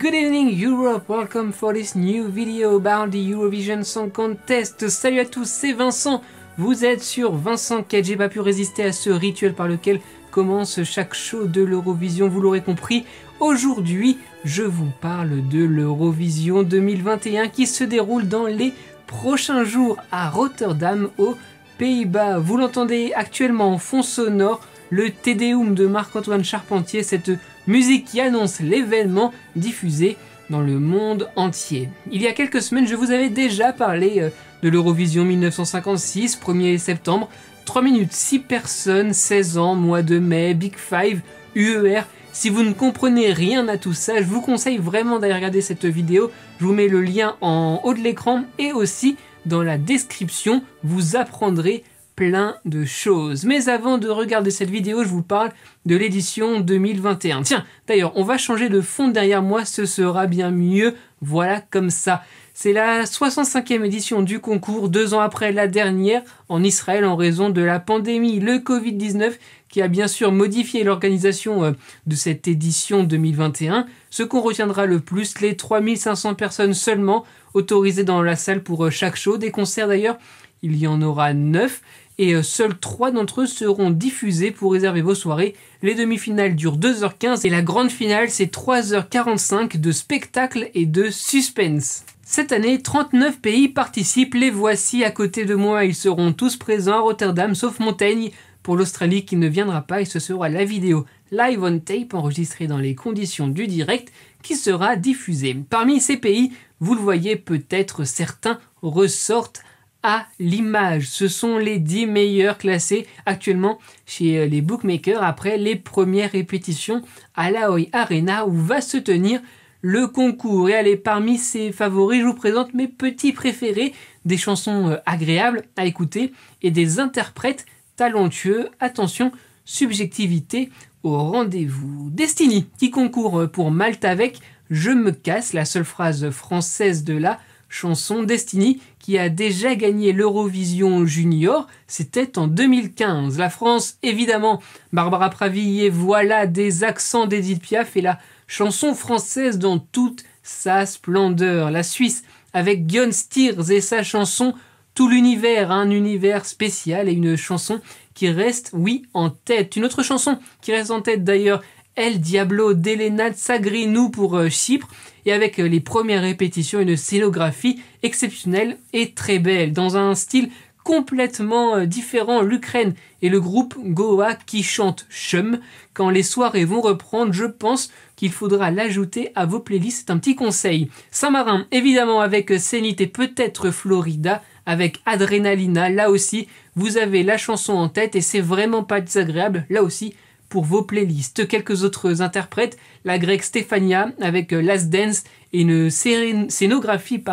Good evening Europe, welcome for this new video about the Eurovision Song Contest. Salut à tous, c'est Vincent, vous êtes sur Vincent Quête. J'ai pas pu résister à ce rituel par lequel commence chaque show de l'Eurovision, vous l'aurez compris. Aujourd'hui, je vous parle de l'Eurovision 2021 qui se déroule dans les prochains jours à Rotterdam, aux Pays-Bas. Vous l'entendez actuellement en fond sonore, le Te Deum de Marc-Antoine Charpentier, cette musique qui annonce l'événement diffusé dans le monde entier. Il y a quelques semaines, je vous avais déjà parlé de l'Eurovision 1956, 1er septembre, 3 minutes, 6 personnes, 16 ans, mois de mai, Big Five, UER. Si vous ne comprenez rien à tout ça, je vous conseille vraiment d'aller regarder cette vidéo. Je vous mets le lien en haut de l'écran et aussi dans la description, vous apprendrez plein de choses. Mais avant de regarder cette vidéo, je vous parle de l'édition 2021. Tiens, d'ailleurs, on va changer de fond derrière moi, ce sera bien mieux. Voilà, comme ça. C'est la 65e édition du concours, 2 ans après la dernière en Israël en raison de la pandémie, le Covid-19, qui a bien sûr modifié l'organisation de cette édition 2021. Ce qu'on retiendra le plus, les 3500 personnes seulement autorisées dans la salle pour chaque show. Des concerts d'ailleurs, il y en aura 9 et seuls 3 d'entre eux seront diffusés pour réserver vos soirées. Les demi-finales durent 2h15 et la grande finale c'est 3h45 de spectacle et de suspense. Cette année, 39 pays participent, les voici à côté de moi, ils seront tous présents à Rotterdam sauf Montaigne pour l'Australie qui ne viendra pas et ce sera la vidéo live on tape enregistrée dans les conditions du direct qui sera diffusée. Parmi ces pays, vous le voyez peut-être, certains ressortent à l'image. Ce sont les 10 meilleurs classés actuellement chez les bookmakers après les premières répétitions à la Oi Arena où va se tenir le concours. Et allez, parmi ces favoris, je vous présente mes petits préférés, des chansons agréables à écouter et des interprètes talentueux. Attention, subjectivité au rendez-vous. Destiny qui concourt pour Malte avec Je me casse, la seule phrase française de la chanson. Destiny qui a déjà gagné l'Eurovision Junior, c'était en 2015. La France, évidemment, Barbara Pravi et voilà des accents d'Edith Piaf et la chanson française dans toute sa splendeur. La Suisse avec Guillaume Stiers et sa chanson Tout l'univers, un univers spécial et une chanson qui reste, oui, en tête. Une autre chanson qui reste en tête d'ailleurs, El Diablo d'Elena Tsagrinou pour Chypre, et avec les premières répétitions, une scénographie exceptionnelle et très belle. Dans un style complètement différent, l'Ukraine et le groupe Goa qui chante Chum. Quand les soirées vont reprendre, je pense qu'il faudra l'ajouter à vos playlists, c'est un petit conseil. Saint-Marin, évidemment, avec Zénith et peut-être Florida, avec Adrenalina, là aussi, vous avez la chanson en tête et c'est vraiment pas désagréable, là aussi, pour vos playlists. Quelques autres interprètes, la grecque Stefania avec Last Dance et une scénographie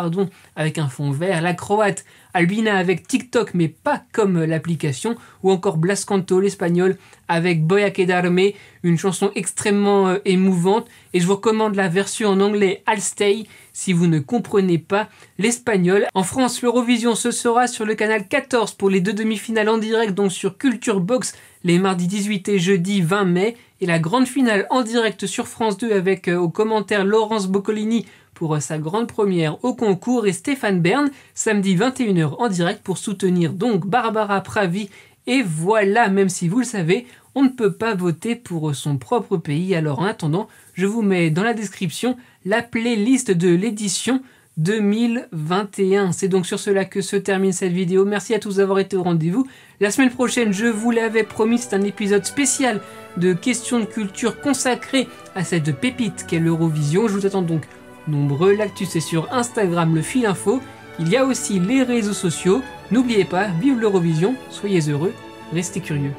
avec un fond vert, la croate Albina avec TikTok mais pas comme l'application, ou encore Blas Canto l'espagnol avec Voy a quedarme, une chanson extrêmement émouvante, et je vous recommande la version en anglais I'll Stay si vous ne comprenez pas l'espagnol. En France, l'Eurovision ce sera sur le canal 14 pour les 2 demi-finales en direct, donc sur Culture Box les mardis 18 et jeudi 20 mai, et la grande finale en direct sur France 2 avec au commentaire Laurence Boccolini pour sa grande première au concours et Stéphane Bern samedi 21h en direct pour soutenir donc Barbara Pravi. Et voilà, même si vous le savez, on ne peut pas voter pour son propre pays. Alors en attendant, je vous mets dans la description la playlist de l'édition 2021. C'est donc sur cela que se termine cette vidéo. Merci à tous d'avoir été au rendez-vous. La semaine prochaine, je vous l'avais promis, c'est un épisode spécial de questions de culture consacré à cette pépite qu'est l'Eurovision. Je vous attends donc nombreux. L'actu c'est sur Instagram, le fil info. Il y a aussi les réseaux sociaux. N'oubliez pas, vive l'Eurovision, soyez heureux, restez curieux.